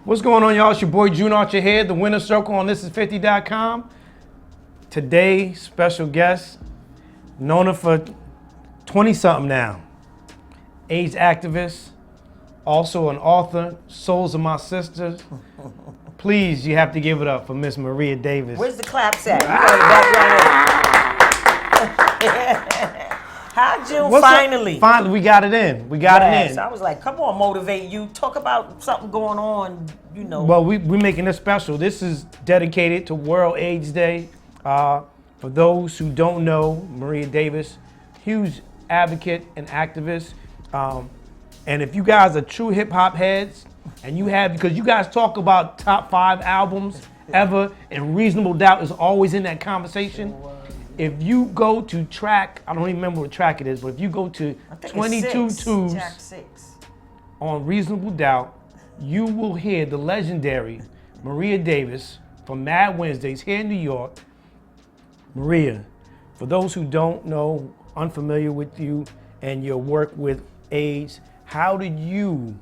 What's going on, y'all? It's your boy June Archer here, the Winner Circle on ThisIs50.com. Today, special guest, known her for 20-something now. AIDS activist, also an author, Souls of My Sisters. Please, you have to give it up for Miss Maria Davis. Where's the claps at? Hi, June. Finally. Finally, we got it in. We got it in. I was like, come on, motivate you. Talk about something going on, you know. Well, we're making this special. This is dedicated to World AIDS Day. For those who don't know, Maria Davis, huge advocate and activist. And if you guys are true hip hop heads, and you have, because you guys talk about top 5 albums ever, and Reasonable Doubt is always in that conversation. If you go to track, I don't even remember what track it is, but if you go to 22 Twos on Reasonable Doubt, you will hear the legendary Maria Davis from Mad Wednesdays here in New York. Maria, for those who don't know, unfamiliar with you and your work with AIDS, how did you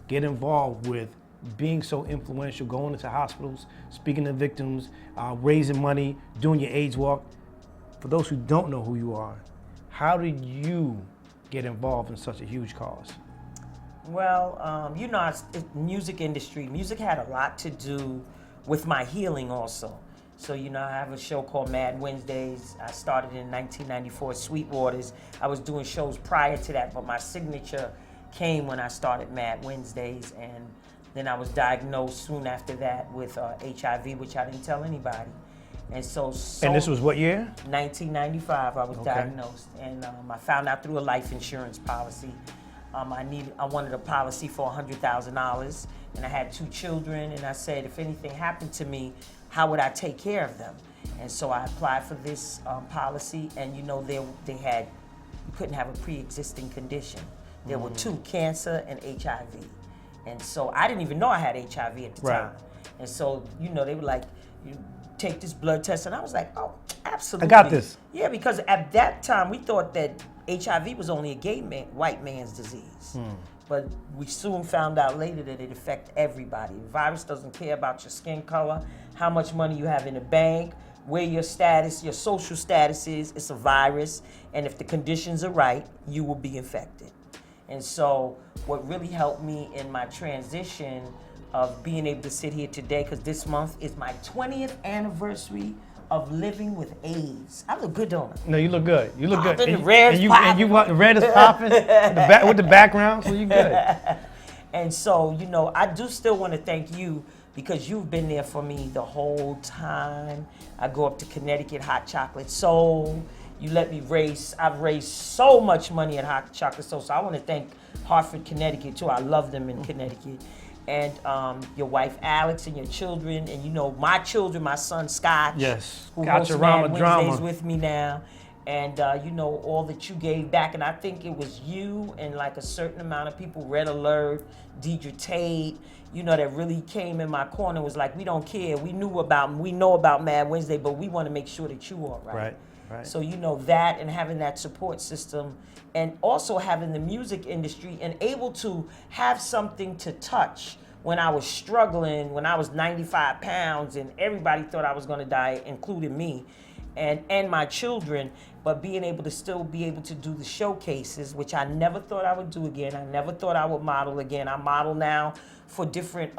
get involved with being so influential, going into hospitals, speaking to victims, raising money, doing your AIDS walk? For those who don't know who you are, how did you get involved in such a huge cause? Well, you know, music industry. Music had a lot to do with my healing also. So, you know, I have a show called Mad Wednesdays. I started in 1994 at Sweetwater's. I was doing shows prior to that, but my signature came when I started Mad Wednesdays. And then I was diagnosed soon after that with HIV, which I didn't tell anybody. And so And this was what year? 1995, I was diagnosed. And I found out through a life insurance policy. I wanted a policy for $100,000, and I had 2 children, and I said, if anything happened to me, how would I take care of them? And so I applied for this policy, and you know, you couldn't have a pre-existing condition. There were 2, cancer and HIV. And so I didn't even know I had HIV at the time. And so, you know, they were like, you take this blood test, and I was like, oh, absolutely. I got this. Yeah, because at that time, we thought that HIV was only a white man's disease. But we soon found out later that it affects everybody. The virus doesn't care about your skin color, how much money you have in the bank, where your status, your social status is. It's a virus, and if the conditions are right, you will be infected. And so what really helped me in my transition of being able to sit here today, because this month is my 20th anniversary of living with AIDS. I look good, don't I? No, you look good. You look good. The red is popping. And you want the red is popping with the background, so you good. And so, you know, I do still want to thank you because you've been there for me the whole time. I go up to Connecticut, Hot Chocolate Soul. You let me raise. I've raised so much money at Hot Chocolate Soul. So I want to thank Hartford, Connecticut too. I love them in Connecticut. And your wife Alex and your children, and you know my children, my son Scott, who hosts Mad Wednesdays with me now, and you know all that you gave back. And I think it was you and like a certain amount of people, Red Alert, Deidre Tate, you know, that really came in my corner. Was like, we don't care. We know about Mad Wednesday, but we want to make sure that you are right. Right. So you know that, and having that support system, and also having the music industry and able to have something to touch when I was struggling, when I was 95 pounds and everybody thought I was gonna die, including me and my children, but being able to still be able to do the showcases, which I never thought I would do again. I never thought I would model again. I model now for different,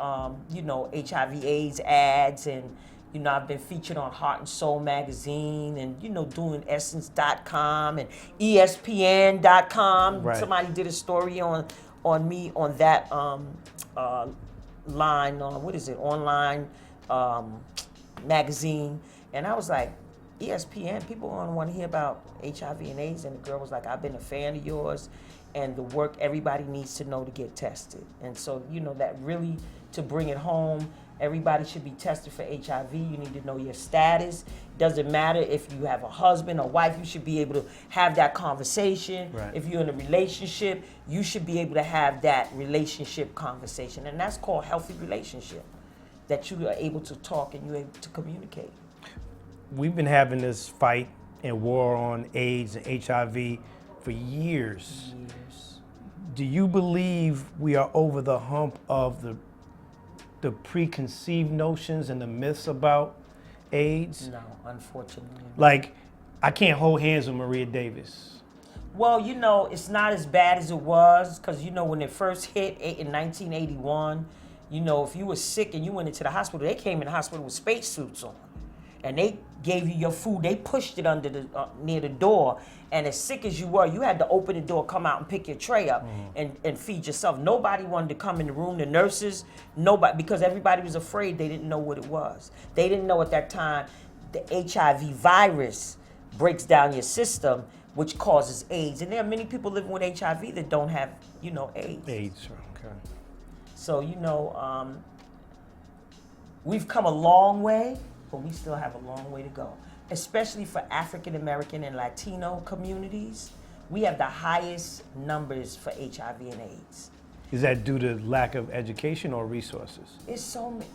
you know, HIV/AIDS ads, and you know, I've been featured on Heart and Soul magazine, and you know, doing Essence.com and ESPN.com. Right. Somebody did a story on me on that line, what is it, online magazine, and I was like, ESPN, people don't want to hear about HIV and AIDS, and the girl was like, I've been a fan of yours, and the work everybody needs to know to get tested. And so, you know, that really, to bring it home, everybody should be tested for HIV. You need to know your status. Doesn't matter if you have a husband or wife, you should be able to have that conversation. Right. If you're in a relationship, you should be able to have that relationship conversation. And that's called healthy relationship, that you are able to talk and you're able to communicate. We've been having this fight and war on AIDS and HIV for years. Do you believe we are over the hump of the the preconceived notions and the myths about AIDS? No, unfortunately. Like, I can't hold hands with Maria Davis. Well, you know, it's not as bad as it was because, you know, when it first hit in 1981, you know, if you were sick and you went into the hospital, they came in the hospital with spacesuits on. And they gave you your food. They pushed it under the near the door. And as sick as you were, you had to open the door, come out and pick your tray up and feed yourself. Nobody wanted to come in the room. The nurses, nobody, because everybody was afraid. They didn't know what it was. They didn't know at that time the HIV virus breaks down your system, which causes AIDS. And there are many people living with HIV that don't have, you know, AIDS. AIDS, okay. So, you know, we've come a long way, but we still have a long way to go. Especially for African American and Latino communities, we have the highest numbers for HIV and AIDS. Is that due to lack of education or resources? It's so many.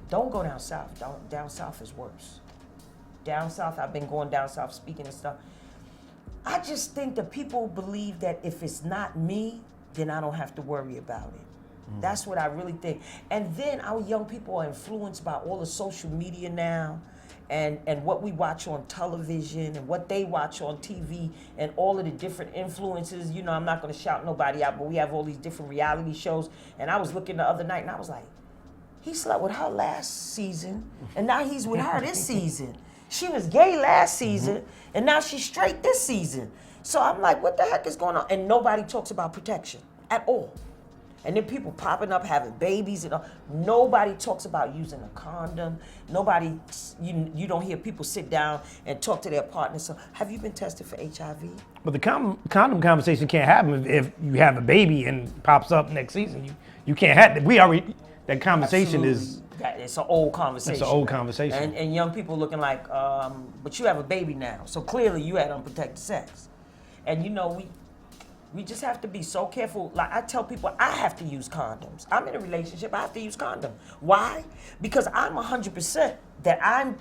Don't go down south. Down south is worse. Down south, I've been going down south speaking and stuff. I just think that people believe that if it's not me, then I don't have to worry about it. That's what I really think. And then our young people are influenced by all the social media now and what we watch on television and what they watch on TV and all of the different influences. You know, I'm not going to shout nobody out, but we have all these different reality shows. And I was looking the other night and I was like, he slept with her last season and now he's with her this season. She was gay last season and now she's straight this season. So I'm like, what the heck is going on? And nobody talks about protection at all. And then people popping up having babies and all. Nobody talks about using a condom. Nobody, you don't hear people sit down and talk to their partner. So, have you been tested for HIV? But the condom conversation can't happen if you have a baby and pops up next season. You can't have that. That conversation is. It's an old conversation. It's an old conversation. And young people looking like, but you have a baby now. So clearly you had unprotected sex. And you know, we just have to be so careful. Like I tell people, I have to use condoms. I'm in a relationship, I have to use condoms. Why? Because I'm 100% that I'm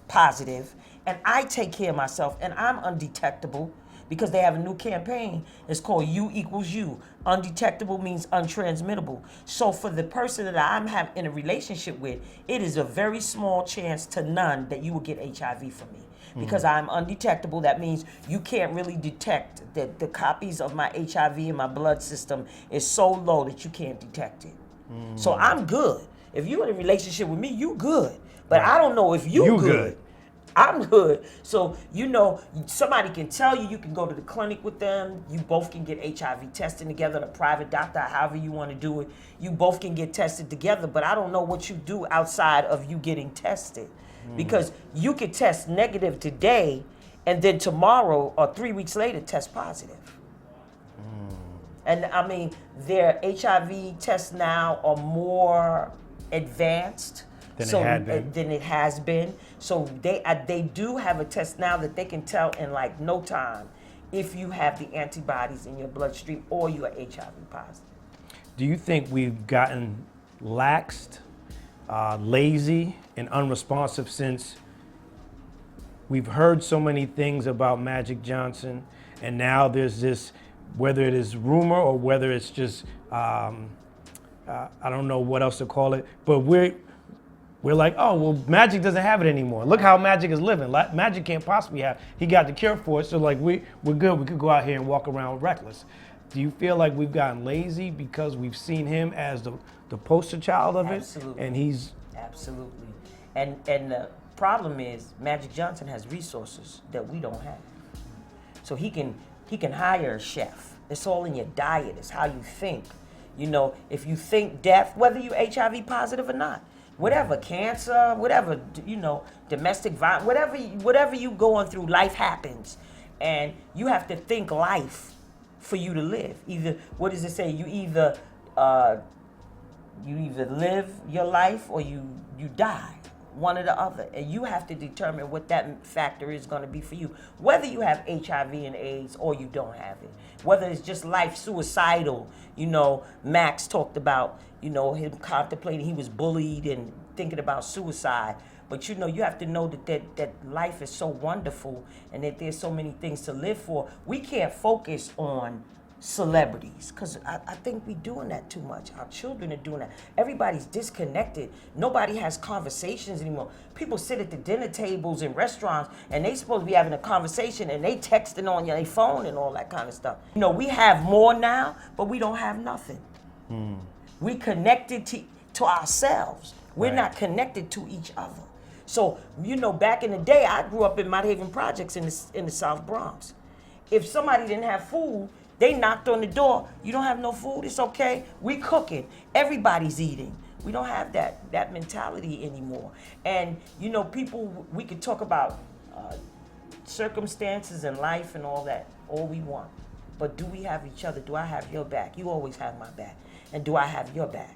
positive and I take care of myself and I'm undetectable because they have a new campaign. It's called You Equals You. Undetectable means untransmittable. So for the person that I'm in a relationship with, it is a very small chance to none that you will get HIV from me. Because I'm undetectable, that means you can't really detect that the copies of my HIV in my blood system is so low that you can't detect it. So I'm good. If you're in a relationship with me, you good. But I don't know if you good. I'm good. So, you know, somebody can tell you, you can go to the clinic with them. You both can get HIV testing together, the private doctor, however you want to do it. You both can get tested together, but I don't know what you do outside of you getting tested. Because you could test negative today and then tomorrow or 3 weeks later test positive. And I mean, their HIV tests now are more advanced than it has been. So they do have a test now that they can tell in like no time if you have the antibodies in your bloodstream or you are HIV positive. Do you think we've gotten laxed, lazy, and unresponsive since we've heard so many things about Magic Johnson, and now there's this, whether it is rumor or whether it's just, I don't know what else to call it, but we're like, oh, well, Magic doesn't have it anymore. Look how Magic is living. Magic can't possibly have, he got the cure for it, so like we're good, we could go out here and walk around reckless. Do you feel like we've gotten lazy because we've seen him as the poster child of Absolutely. it, and he's... Absolutely. And the problem is Magic Johnson has resources that we don't have. So he can hire a chef. It's all in your diet. It's how you think. You know, if you think death, whether you're HIV positive or not, whatever, cancer, whatever, you know, domestic violence, whatever you going through, life happens. And you have to think life for you to live. Either, what does it say? You either live your life or you die. One or the other. And you have to determine what that factor is going to be for you. Whether you have HIV and AIDS or you don't have it. Whether it's just life suicidal. You know, Max talked about, you know, him contemplating, he was bullied and thinking about suicide. But you know, you have to know that life is so wonderful and that there's so many things to live for. We can't focus on celebrities, because I think we're doing that too much. Our children are doing that. Everybody's disconnected. Nobody has conversations anymore. People sit at the dinner tables in restaurants and they supposed to be having a conversation and they texting on their phone and all that kind of stuff. You know, we have more now, but we don't have nothing. We connected to ourselves. We're not connected to each other. So, you know, back in the day, I grew up in Mott Haven Projects in the South Bronx. If somebody didn't have food, they knocked on the door. You don't have no food? It's okay. We cooking. Everybody's eating. We don't have that mentality anymore. And, you know, people, we could talk about circumstances in life and all that, all we want. But do we have each other? Do I have your back? You always have my back. And do I have your back?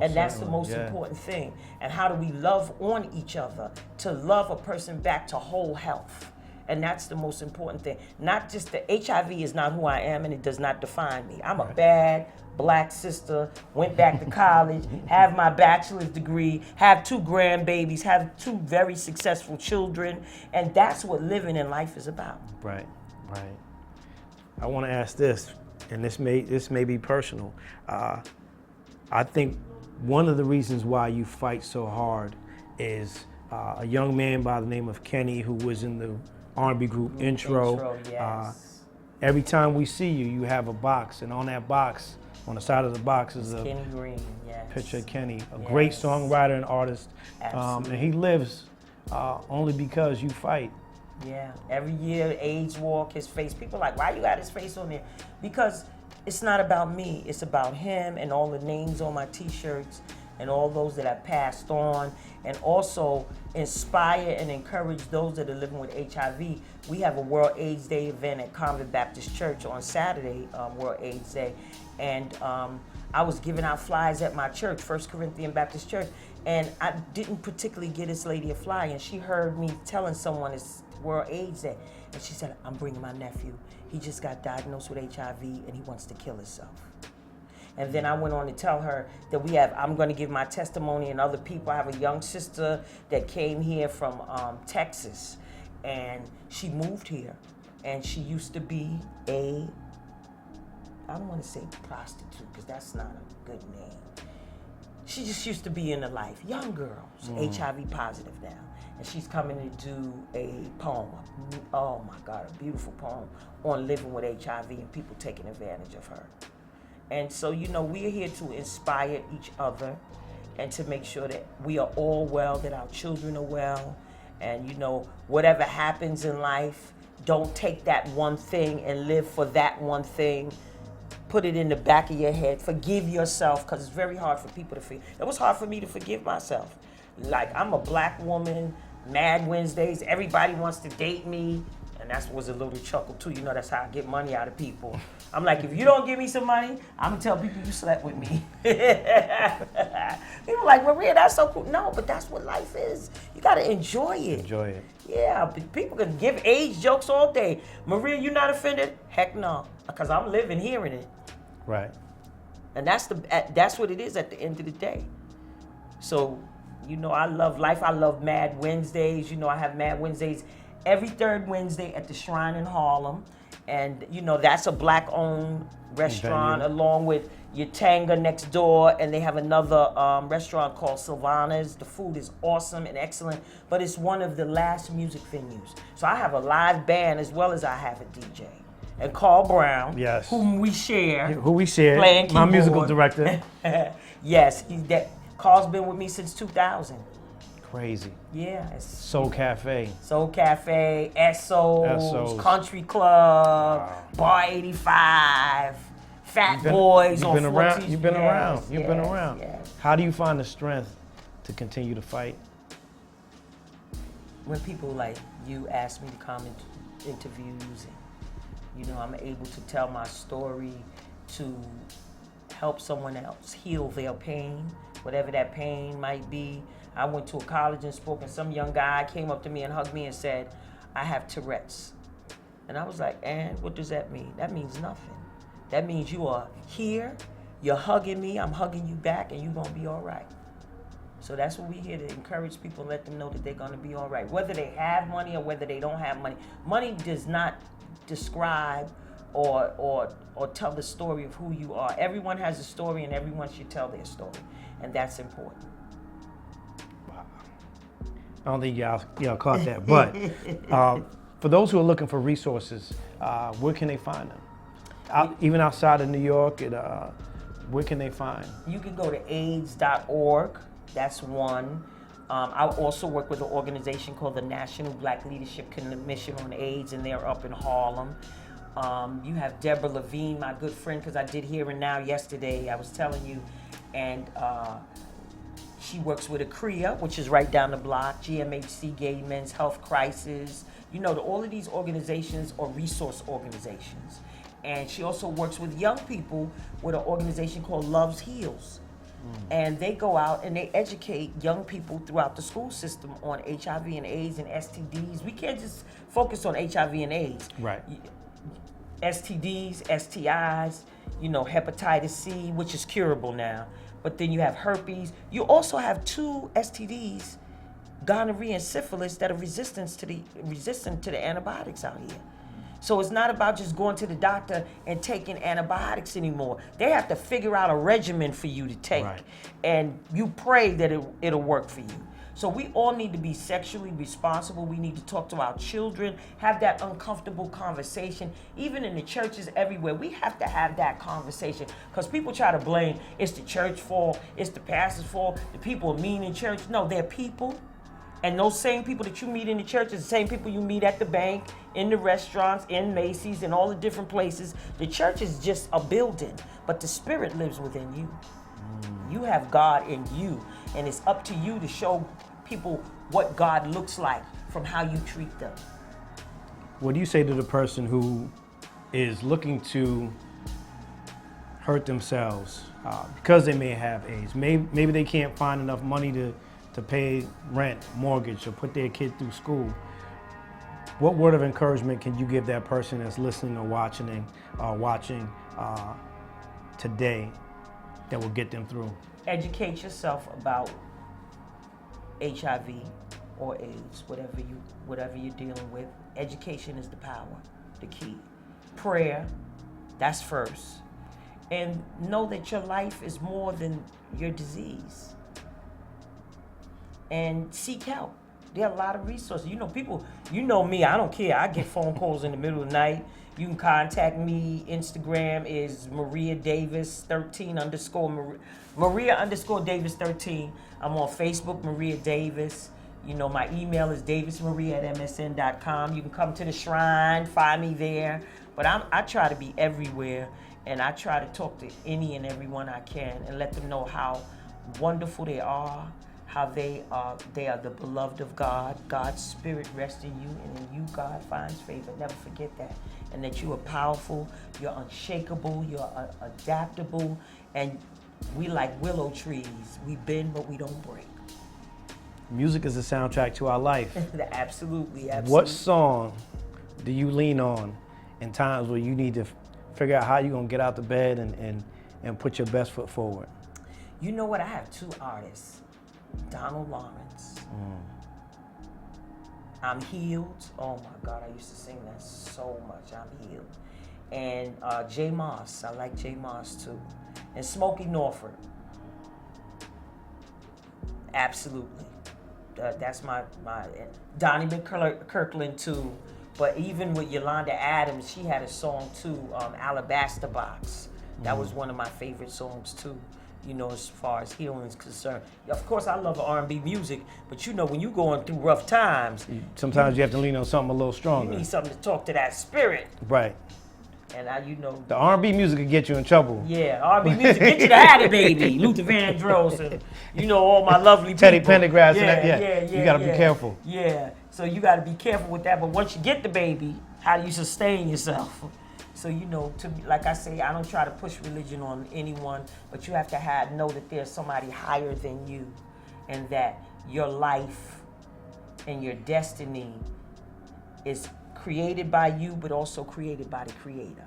And that's the most important thing. And how do we love on each other to love a person back to whole health? And that's the most important thing. Not just the HIV is not who I am and it does not define me. I'm a bad black sister, went back to college, have my bachelor's degree, have 2 grandbabies, have 2 very successful children. And that's what living in life is about. Right. I want to ask this, and this may be personal. I think one of the reasons why you fight so hard is a young man by the name of Kenny, who was in the R&B group Intro. Yes. Every time we see you, you have a box, and on that box, on the side of the box is a Kenny Green, yes. picture of Kenny, a great songwriter and artist. Absolutely. And he lives only because you fight. Yeah, every year AIDS walk, his face. People are like, why you got his face on there? Because it's not about me, it's about him and all the names on my t-shirts and all those that I passed on, and also inspire and encourage those that are living with HIV. We have a World AIDS Day event at Convent Baptist Church on Saturday, World AIDS Day, and I was giving out flyers at my church, First Corinthian Baptist Church, and I didn't particularly get this lady a flyer, and she heard me telling someone it's World AIDS Day, and she said, I'm bringing my nephew. He just got diagnosed with HIV and he wants to kill himself. And then I went on to tell her that I'm going to give my testimony and other people. I have a young sister that came here from Texas, and she moved here, and she used to be I don't want to say prostitute because that's not a good name. She just used to be in the life. Young girl, she's HIV positive now. And she's coming to do a poem, oh my God, a beautiful poem on living with HIV and people taking advantage of her. And so, you know, we are here to inspire each other and to make sure that we are all well, that our children are well. And, you know, whatever happens in life, don't take that one thing and live for that one thing. Put it in the back of your head. Forgive yourself, because it's very hard for people to forgive. It was hard for me to forgive myself. Like, I'm a black woman, Mad Wednesdays, everybody wants to date me, and that was a little chuckle too. You know, that's how I get money out of people. I'm like, if you don't give me some money, I'm gonna tell people you slept with me. People are like, Maria, that's so cool. No, but that's what life is. You gotta enjoy it. Enjoy it. Yeah, people can give age jokes all day. Maria, you not offended? Heck no, because I'm living hearing it. Right. And that's what it is at the end of the day. So, you know, I love life. I love Mad Wednesdays. You know, I have Mad Wednesdays every 3rd Wednesday at the Shrine in Harlem. And, you know, that's a black-owned restaurant along with Yatanga next door. And they have another restaurant called Sylvana's. The food is awesome and excellent, but it's one of the last music venues. So I have a live band as well as I have a DJ. And Carl Brown, whom we share. Playing my keyboard. Musical director. Yes, Carl's been with me since 2000. Crazy. Yeah. Soul Cafe, Esso's, Country Club, Bar 85, Fat Boys on 14th. You've been around. You've been around. Yes. How do you find the strength to continue to fight? When people like you ask me to come into interviews, and, you know, I'm able to tell my story to help someone else heal their pain, whatever that pain might be. I went to a college and spoke, and some young guy came up to me and hugged me and said, I have Tourette's. And I was like, and what does that mean? That means nothing. That means you are here, you're hugging me, I'm hugging you back, and you're gonna be all right. So that's what we're here to encourage people and let them know that they're gonna be all right. Whether they have money or whether they don't have money. Money does not describe or or tell the story of who you are. Everyone has a story, and everyone should tell their story, and that's important. I don't think y'all caught that, but for those who are looking for resources, where can they find them? Even outside of New York, where can they find? You can go to AIDS.org. That's one. I also work with an organization called the National Black Leadership Commission on AIDS, and they're up in Harlem. You have Deborah Levine, my good friend, because I did Here and Now yesterday, I was telling you, and she works with ACREA, which is right down the block, GMHC, Gay Men's Health Crisis. You know, all of these organizations are resource organizations. And she also works with young people with an organization called Loves Heals. And they go out and they educate young people throughout the school system on HIV and AIDS and STDs. We can't just focus on HIV and AIDS. Right. STDs, STIs, you know, hepatitis C, which is curable now. But then you have herpes. You also have 2 STDs, gonorrhea and syphilis, that are resistant to the antibiotics out here. So it's not about just going to the doctor and taking antibiotics anymore. They have to figure out a regimen for you to take. Right. And you pray that it'll work for you. So we all need to be sexually responsible. We need to talk to our children, have that uncomfortable conversation. Even in the churches everywhere, we have to have that conversation. Because people try to blame, it's the church fault, it's the pastor's fault, the people are mean in church. No, they're people. And those same people that you meet in the church is the same people you meet at the bank, in the restaurants, in Macy's, in all the different places. The church is just a building, but the Spirit lives within you. You have God in you, and it's up to you to show people what God looks like from how you treat them. What do you say to the person who is looking to hurt themselves because they may have AIDS? Maybe they can't find enough money to pay rent, mortgage, or put their kid through school. What word of encouragement can you give that person that's listening or watching today that will get them through? Educate yourself about HIV or AIDS, whatever you're dealing with. Education is the power, the key. Prayer, that's first. And know that your life is more than your disease. And seek help. There are a lot of resources. You know, people, you know me, I don't care. I get phone calls in the middle of the night. You can contact me. Instagram is Maria Davis 13 _ Maria _ Davis 13. I'm on Facebook, Maria Davis. You know, my email is davismaria@msn.com. You can come to the shrine, find me there. But I try to be everywhere, and I try to talk to any and everyone I can and let them know how wonderful they are, how they are the beloved of God. God's Spirit rests in you, and in you God finds favor. Never forget that. And that you are powerful, you're unshakable, you're adaptable, and we like willow trees. We bend, but we don't break. Music is a soundtrack to our life. Absolutely. What song do you lean on in times where you need to figure out how you're going to get out the bed and put your best foot forward? You know what? I have 2 artists. Donald Lawrence. I'm Healed. Oh my God, I used to sing that so much. I'm Healed. And J Moss. I like J Moss too. And Smokey Norford. Absolutely. That's my Donnie McKirkland too. But even with Yolanda Adams, she had a song too, Alabaster Box. That was one of my favorite songs too. You know, as far as healing is concerned. Of course, I love R&B music, but you know, when you're going through rough times, sometimes you have to lean on something a little stronger. You need something to talk to that spirit. Right. And you know, the R&B music can get you in trouble. Yeah, R&B music get you the Hattie Baby, Luther Vandross, and you know, all my lovely people. Teddy Pendergrass. Yeah. You got to be careful. Yeah. So you got to be careful with that. But once you get the baby, how do you sustain yourself? So, you know, like I say, I don't try to push religion on anyone, but you have to know that there's somebody higher than you, and that your life and your destiny is created by you, but also created by the Creator.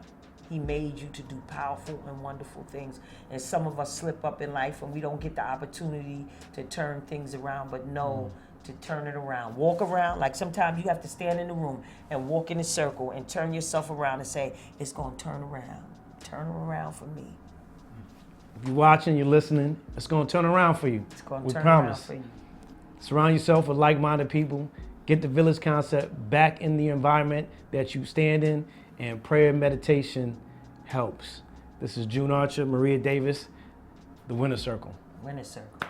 He made you to do powerful and wonderful things. And some of us slip up in life and we don't get the opportunity to turn things around, but know to turn it around. Walk around, like sometimes you have to stand in the room and walk in a circle and turn yourself around and say, it's gonna turn around. turn around for me. If you're watching, you're listening, it's going to turn around for you. It's going We to turn promise. around for you. Surround yourself with like-minded people. Get the village concept back in the environment that you stand in, and prayer and meditation helps. This is June Archer, Maria Davis, The Winner Circle. Winner Circle.